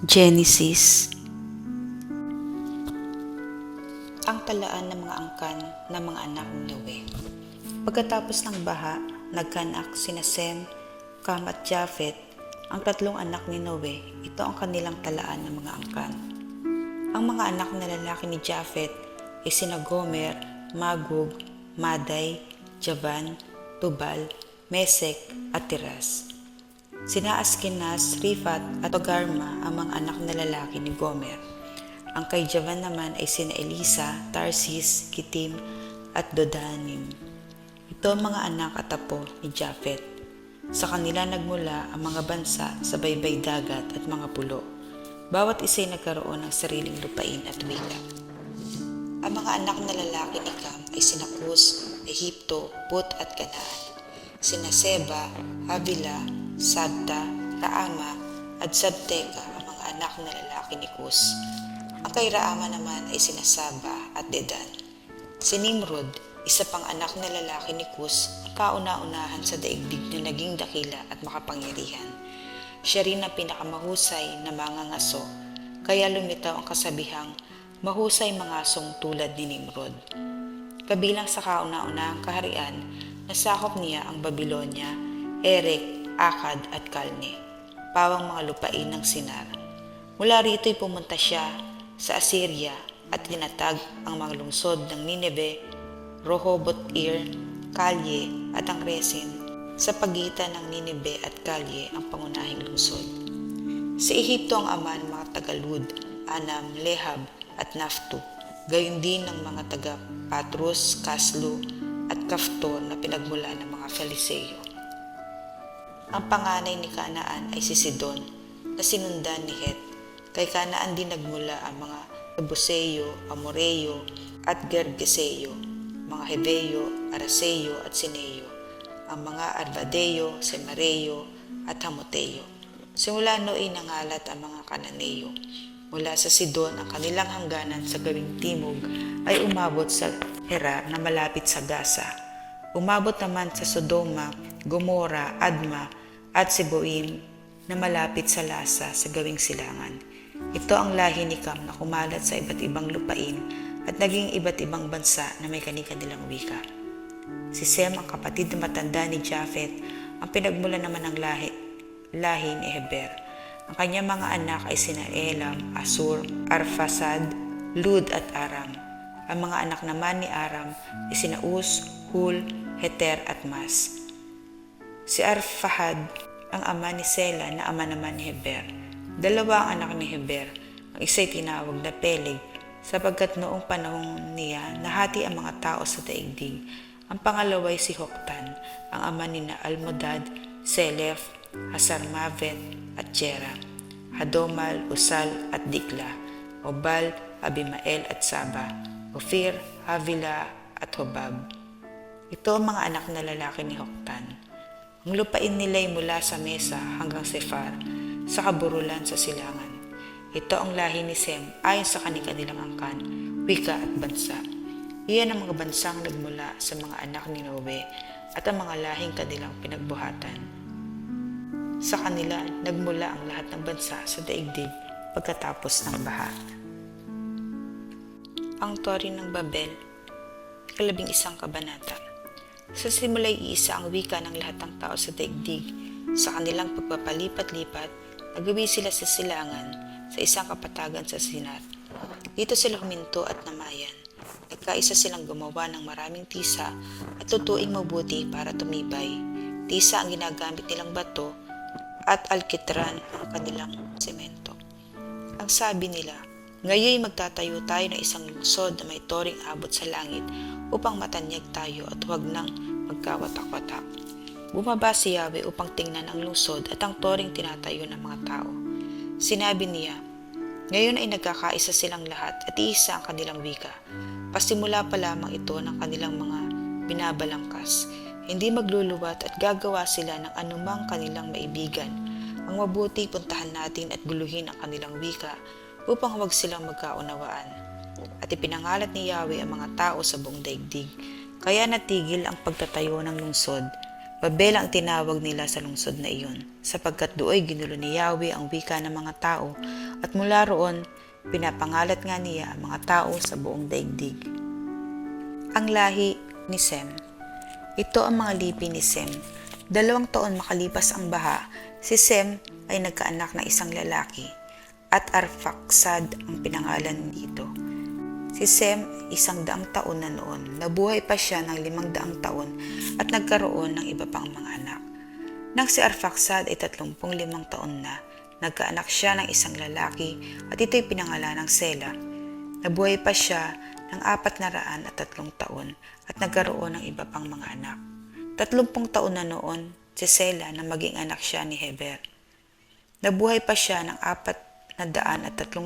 Genesis. Ang talaan ng mga angkan ng mga anak ni Noe. Pagkatapos ng baha, nagkanak sina Sem, Cam at Japhet, ang tatlong anak ni Noe. Ito ang kanilang talaan ng mga angkan. Ang mga anak na lalaki ni Japhet ay sina Gomer, Magog, Maday, Javan, Tubal, Mesek at Tiras. Sina Askenaz, Rifat at Togarma ang mga anak na lalaki ni Gomer. Ang kay Javan naman ay sina Elisa, Tarsis, Kitim at Dodanim. Ito ang mga anak at apo ni Japhet. Sa kanila nagmula ang mga bansa sa baybay dagat at mga pulo. Bawat isa'y nagkaroon ng sariling lupain at wika. Ang mga anak na lalaki ni Cam ay sina Cus, Ehipto, Put at Canaan. Sina Seba, Havila, Sabta, Raama at Sabteka ang mga anak na lalaki ni Cus. Ang kay Raama naman ay sina Saba at Dedan. Si Nimrod, isa pang anak na lalaki ni Cus, kauna-unahan sa daigdig na naging dakila at makapangyarihan. Siya rin ang pinakamahusay na mangangaso, kaya lumitaw ang kasabihang mahusay mangasong tulad ni Nimrod. Kabilang sa kauna-unahang kaharian, nasakop niya ang Babylonia, Erek, Akkad at Kalne, pawang mga lupain ng Sinar. Mula rito'y pumunta siya sa Assyria at tinatag ang mga lungsod ng Nineveh, Rehoboth-ir, Kalye at ang Resin. Sa pagitan ng Nineveh at Kalye ang pangunahing lungsod. Si Ehipto ang ama ng mga taga-Lud, Anam, Lehab at Naftu, gayon din ng mga taga-Patrus, Kaslu at Kaftor na pinagmula ng mga Feliseo. Ang panganay ni Kanaan ay si Sidon na sinundan ni Het. Kay Kanaan din nagmula ang mga Ebuseo, Amoreo at Gergeseo, mga Heveo, Araseo at Sineo, ang mga Arvadeo, Semareo at Hamoteo. Simula nooy nangalat ang mga Kananeo. Mula sa Sidon ang kanilang hangganan sa gawing timog ay umabot sa Hera na malapit sa Gaza. Umabot naman sa Sodoma, Gomora, Adma at Seboim na malapit sa Lasa sa gawing silangan. Ito ang lahi ni Cam na kumalat sa iba't ibang lupain at naging iba't ibang bansa na may kani-kanilang wika. Si Sem, ang kapatid na matanda ni Japhet, ang pinagmula naman ng lahi ni Heber. Ang kanyang mga anak ay sina Elam, Asur, Arphaxad, Lud at Aram. Ang mga anak naman ni Aram ay sina Uz, Hul, Heter at Mas. Si Arphaxad ang ama ni Sela na ama naman ni Heber. Dalawa ang anak ni Heber. Ang isa'y tinawag na Peleg sapagkat noong panahon niya nahati ang mga tao sa daigdig. Ang pangalaway si Hoktan, ang ama ni na Almodad, Selef, Hasarmavet at Jera, Hadomal, Usal at Dikla, Obal, Abimael at Saba, Ophir, Havila at Hobab. Ito ang mga anak na lalaki ni Hoktan. Ang lupain nila'y mula sa Mesa hanggang Sefar, sa kaburulan sa silangan. Ito ang lahi ni Sem ayon sa kanilang angkan, wika at bansa. Iyan ang mga bansang nagmula sa mga anak ni Noe at ang mga lahing kanilang pinagbuhatan. Sa kanila nagmula ang lahat ng bansa sa daigdig pagkatapos ng baha. Ang Tore ng Babel, 11 kabanata. Sa simula'y iisa ang wika ng lahat ng tao sa daigdig. Sa kanilang pagpapalipat-lipat, nagawi sila sa silangan sa isang kapatagan sa Sinar. Dito sila huminto at namayan. Nagkaisa silang gumawa ng maraming tisa at lutuing mabuti para tumibay. Tisa ang ginagamit nilang bato at alkitran ang kanilang semento. Ang sabi nila, ngayon magtatayo tayo ng isang lungsod na may toring abot sa langit upang matanyag tayo at huwag nang magkawatak-watak. Bumaba si Yahweh upang tingnan ang lungsod at ang toring tinatayo ng mga tao. Sinabi niya, ngayon ay nagkakaisa silang lahat at iisa ang kanilang wika. Pasimula pa lamang ito ng kanilang mga binabalangkas. Hindi magluluwat at gagawa sila ng anumang kanilang maibigan. Ang mabuti puntahan natin at guluhin ang kanilang wika upang huwag silang magkaunawaan. At ipinangalat ni Yahweh ang mga tao sa buong daigdig. Kaya natigil ang pagtatayo ng lungsod. Babel ang tinawag nila sa lungsod na iyon, sapagkat dooy ginulo ni Yahweh ang wika ng mga tao, at mula roon, pinapangalat nga niya ang mga tao sa buong daigdig. Ang lahi ni Sem. Ito ang mga lipi ni Sem. 2 taon makalipas ang baha, si Sem ay nagkaanak ng isang lalaki, at Arphaxad ang pinangalan nito. Si Sem, 100 taon na noon, nabuhay pa siya ng 500 taon at nagkaroon ng iba pang mga anak. Nang si Arphaxad ay 35 taon na, nagkaanak siya ng isang lalaki at ito'y pinangalan ng Sela. Nabuhay pa siya ng 403 taon at nagkaroon ng iba pang mga anak. 30 taon na noon si Sela na maging anak siya ni Heber. Nabuhay pa siya ng 403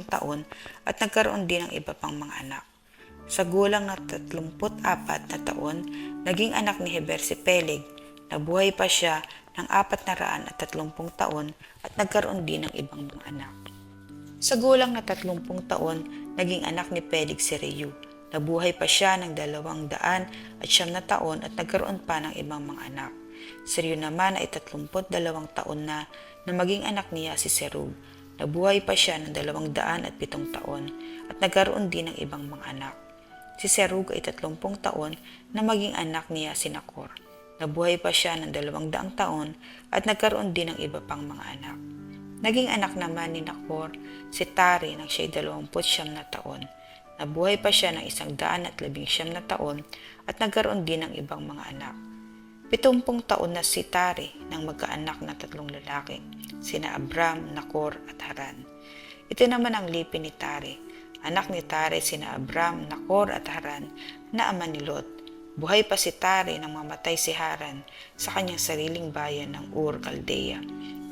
taon at nagkaroon din ng iba pang mga anak. Sa gulang na 34 na taon, naging anak ni Heber si Peleg. Nabuhay pa siya ng 430 taon at nagkaroon din ng ibang mga anak. Sa gulang na 30 taon, naging anak ni Peleg si Reu. Nabuhay pa siya ng 200 at 9 taon at nagkaroon pa ng ibang mga anak. Si Reu naman ay 32 taon na maging anak niya si Serug. Nabuhay pa siya ng 207 taon at nagkaroon din ng ibang mga anak. Si Serug ay 30 taon na maging anak niya si Nakor. Nabuhay pa siya ng 200 taon at nagkaroon din ng iba pang mga anak. Naging anak naman ni Nakor si Tare nang siya'y 29 na taon. Nabuhay pa siya ng 119 na taon at nagkaroon din ng ibang mga anak. 70 taon na si Tare nang magkaanak na 3 lalaki, sina Abram, Nakor at Haran. Ito naman ang lipi ni Tare. Anak ni Tare sina Abram, Nakor at Haran na ama ni Lot. Buhay pa si Tare nang mamatay si Haran sa kanyang sariling bayan ng Ur, Caldea.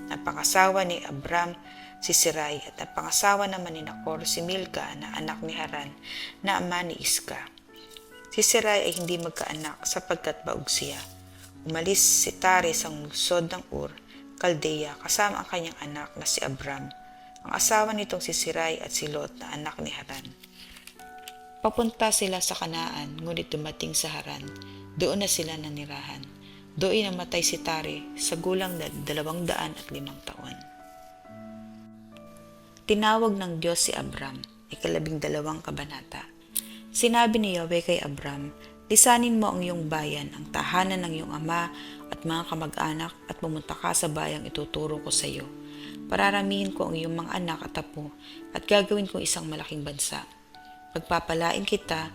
Napangasawa ni Abram si Sarai at napangasawa naman ni Nakor si Milka na anak ni Haran na ama ni Iska. Si Sarai ay hindi magkaanak sapagkat baog siya. Umalis si Tare sa lungsod ng Ur, Caldea kasama ang kanyang anak na si Abram, ang asawa nitong si Sarai at si Lot na anak ni Haran. Papunta sila sa Kanaan, ngunit dumating sa Haran. Doon na sila nanirahan. Doon namatay si Tare sa gulang na 205 taon. Tinawag ng Diyos si Abram, 12 kabanata. Sinabi ni Yahweh kay Abram, lisanin mo ang iyong bayan, ang tahanan ng iyong ama at mga kamag-anak at pumunta ka sa bayang ituturo ko sa iyo. Pararamihin ko ang iyong mga anak at apo at gagawin ko isang malaking bansa. Pagpapalain kita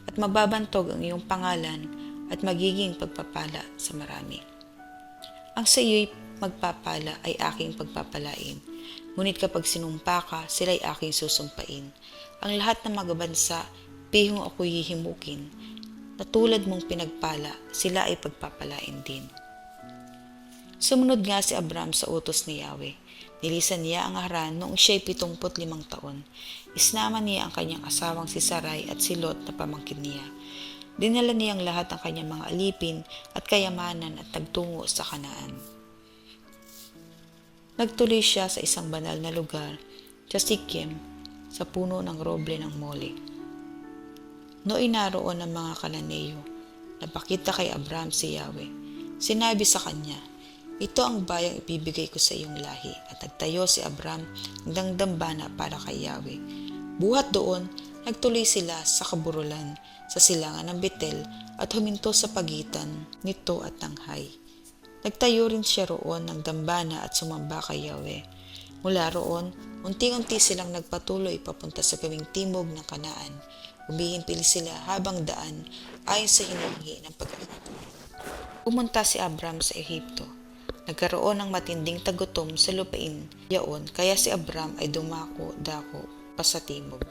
at mababantog ang iyong pangalan at magiging pagpapala sa marami. Ang sa iyo'y magpapala ay aking pagpapalain. Ngunit kapag sinumpa ka, sila'y aking susumpain. Ang lahat ng mga bansa, pihong ako'y hihimukin. Na tulad mong pinagpala, sila ay pagpapalain din. Sumunod nga si Abram sa utos ni Yahweh. Nilisan niya ang Haran noong siya'y 75 taon. Isnama niya ang kanyang asawang si Sarai at si Lot na pamangkin niya. Dinala niyang lahat ang kanyang mga alipin at kayamanan at nagtungo sa Kanaan. Nagtuloy siya sa isang banal na lugar, sa Sikhem, sa puno ng roble ng Mole. Nooy naroon ang mga Kananeo. Napakita kay Abram si Yahweh. Sinabi sa kanya, ito ang bayang ibibigay ko sa iyong lahi. At nagtayo si Abram ng dambana para kay Yahweh. Buhat doon, nagtuloy sila sa kaburulan, sa silangan ng Betel at huminto sa pagitan nito at ng Hai. Nagtayo rin siya roon ng dambana at sumamba kay Yahweh. Mula roon, unti-unti silang nagpatuloy papunta sa gawing timog ng Kanaan. Umihimpil sila habang daan ayon sa hinangi ng pagkakataon. Pumunta si Abram sa Ehipto. Nagkaroon ng matinding tagutom sa lupain yaon, kaya si Abram ay dumako-dako pa sa timog,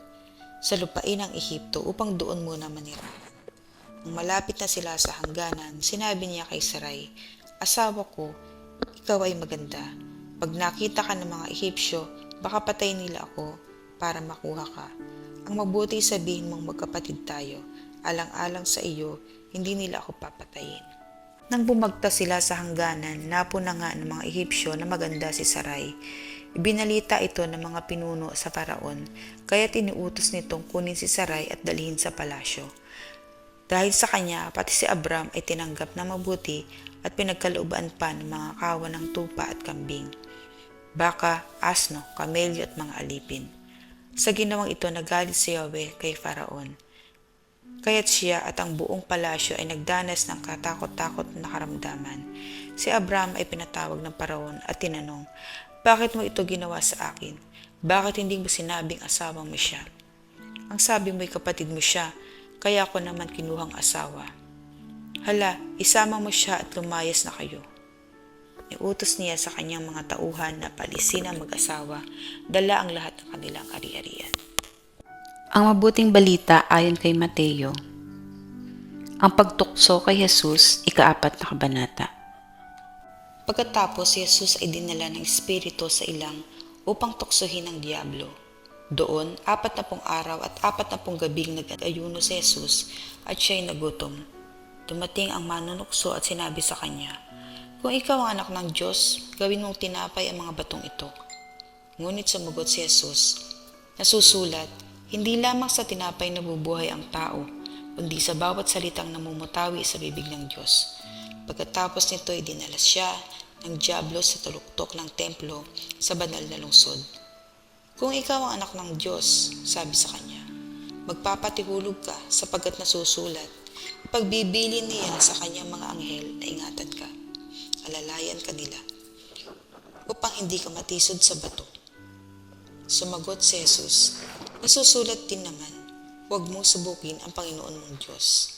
sa lupain ng Ehipto upang doon muna manirahan. Nang malapit na sila sa hangganan, sinabi niya kay Sarai, asawa ko, ikaw ay maganda. Pag nakita ka ng mga Ehipsyo, baka patayin nila ako para makuha ka. Ang mabuti sabihin mong magkapatid tayo, alang-alang sa iyo, hindi nila ako papatayin. Nang bumagta sila sa hangganan, napuna nga ng mga Ehipsyo na maganda si Sarai. Ibinalita ito ng mga pinuno sa Paraon, kaya tiniutos nitong kunin si Sarai at dalhin sa palasyo. Dahil sa kanya, pati si Abram ay tinanggap na mabuti at pinagkalooban pa ng mga kawan ng tupa at kambing, baka, asno, kamelyo at mga alipin. Sa ginawang ito nagalit si Yahweh kay Faraon. Kaya't siya at ang buong palasyo ay nagdanas ng katakot-takot na karamdaman. Si Abram ay pinatawag ng Faraon at tinanong, "Bakit mo ito ginawa sa akin? Bakit hindi mo sinabing asawa mo siya? Ang sabi mo'y kapatid mo siya, kaya ako naman kinuhang asawa. Hala, isama mo siya at lumayas na kayo." Iutos niya sa kanyang mga tauhan na paalisin ang mag-asawa, dala ang lahat ng kanilang ari-arian. Ang mabuting balita ayon kay Mateo. Ang pagtukso kay Jesus, ika-4 na kabanata. Pagkatapos si Jesus ay dinala ng Espiritu sa ilang upang tuksohin ng Diablo. Doon, 40 araw at 40 gabing nag-ayuno si Jesus at siya'y nagutom. Dumating ang manunukso at sinabi sa kanya, "Kung ikaw ang anak ng Diyos, gawin mong tinapay ang mga batong ito." Ngunit sumagot si Jesus, "Nasusulat, hindi lamang sa tinapay nabubuhay ang tao, kundi sa bawat salitang namumutawi sa bibig ng Diyos." Pagkatapos nito ay dinala siya ng Diablo sa taluktok ng templo sa banal na lungsod. "Kung ikaw ang anak ng Diyos," sabi sa kanya, "magpapatihulog ka sapagkat nasusulat, ipagbibilin niya sa kanyang mga anghel na ingatan ka, alalayan ka nila, upang hindi ka matisod sa bato." Sumagot si Jesus, "Nasusulat din naman, huwag mong subukin ang Panginoon mong Diyos."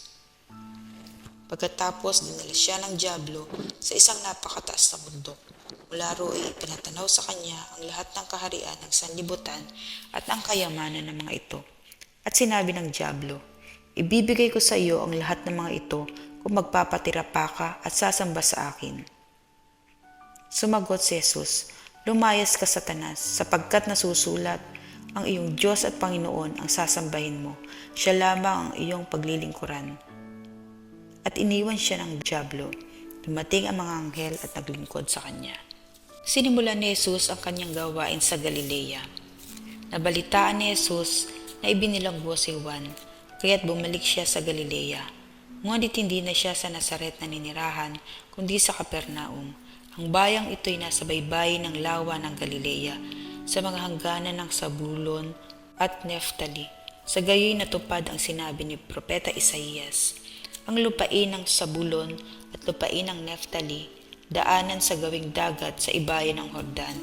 Pagkatapos dinala siya ng Diablo sa isang napakataas na bundok. Mula roon ay pinatanaw sa kanya ang lahat ng kaharian ng sanlibutan at ang kayamanan ng mga ito. At sinabi ng Diablo, "Ibibigay ko sa iyo ang lahat ng mga ito kung magpapatira pa ka at sasamba sa akin." Sumagot si Jesus, "Lumayas ka, Satanas, sapagkat nasusulat, ang iyong Diyos at Panginoon ang sasambahin mo, siya lamang ang iyong paglilingkuran." At iniwan siya ng Diablo. Dumating ang mga anghel at naglingkod sa kanya. Sinimulan ni Jesus ang kanyang gawain sa Galilea. Nabalitaan ni Jesus na ibinilanggo si Juan, kaya't bumalik siya sa Galilea. Ngunit hindi na siya sa Nazaret na ninirahan, kundi sa Capernaum. Ang bayang ito'y nasa baybayin ng lawa ng Galilea, sa mga hangganan ng Zabulon at Neftali. Sa gayoy natupad ang sinabi ni Propeta Isaías, "Ang lupain ng Zabulon at lupain ng Neftali, daanan sa gawing dagat sa ibayan ng Hordan,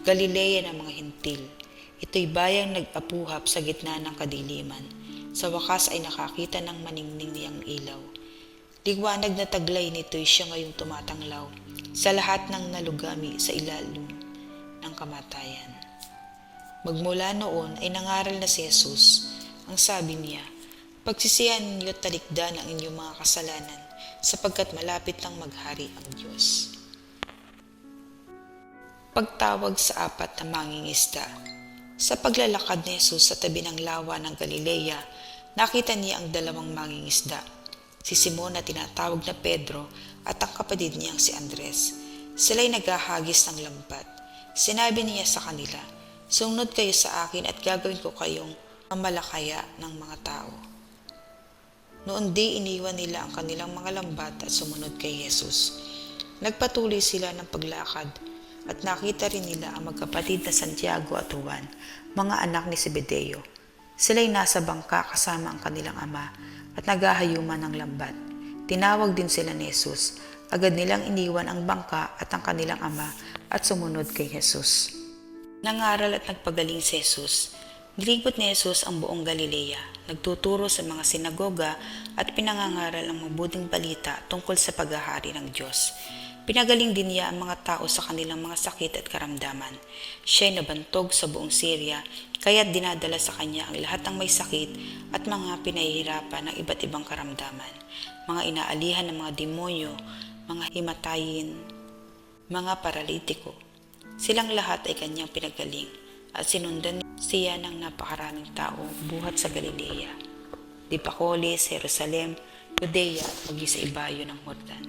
Galilea ng mga hintil. Ito'y bayang nag-apuhap sa gitna ng kadiliman. Sa wakas ay nakakita ng maningning niyang ilaw. Liwanag na taglay nito'y siya ngayong tumatanglaw sa lahat ng nalugami sa ilalim ng kamatayan." Magmula noon ay nangaral na si Jesus. Ang sabi niya, "Pagsisihan ninyo at talikdan ang inyong mga kasalanan, sapagkat malapit nang maghari ang Diyos." Pagtawag sa 4 na mangingisda. Sa paglalakad ni Jesus sa tabi ng lawa ng Galilea, nakita niya ang 2 mangingisda, si Simon na tinatawag na Pedro at ang kapatid niyang si Andres. Sila'y naghahagis ng lambat. Sinabi niya sa kanila, "Sumunod kayo sa akin at gagawin ko kayong mamalakaya ng mga tao." Noon di iniwan nila ang kanilang mga lambat at sumunod kay Jesus. Nagpatuloy sila ng paglakad at nakita rin nila ang magkapatid na Santiago at Juan, mga anak ni Zebedeo. Sila'y nasa bangka kasama ang kanilang ama at naghahayuman ng lambat. Tinawag din sila ni Jesus. Agad nilang iniwan ang bangka at ang kanilang ama at sumunod kay Jesus. Nangaral at nagpagaling si Jesus. Nilibot ni Jesus ang buong Galilea, nagtuturo sa mga sinagoga at pinangangaral ang mabuting balita tungkol sa paghahari ng Diyos. Pinagaling din niya ang mga tao sa kanilang mga sakit at karamdaman. Siya'y nabantog sa buong Syria, kaya't dinadala sa kanya ang lahat ng may sakit at mga pinahihirapan ng iba't ibang karamdaman, mga inaalihan ng mga demonyo, mga himatayin, mga paralitiko. Silang lahat ay kanyang pinagaling at sinundan siya ng napakaraming tao buhat sa Galilea, Decapolis, Jerusalem, Judea at maging sa ibayo ng Hordan.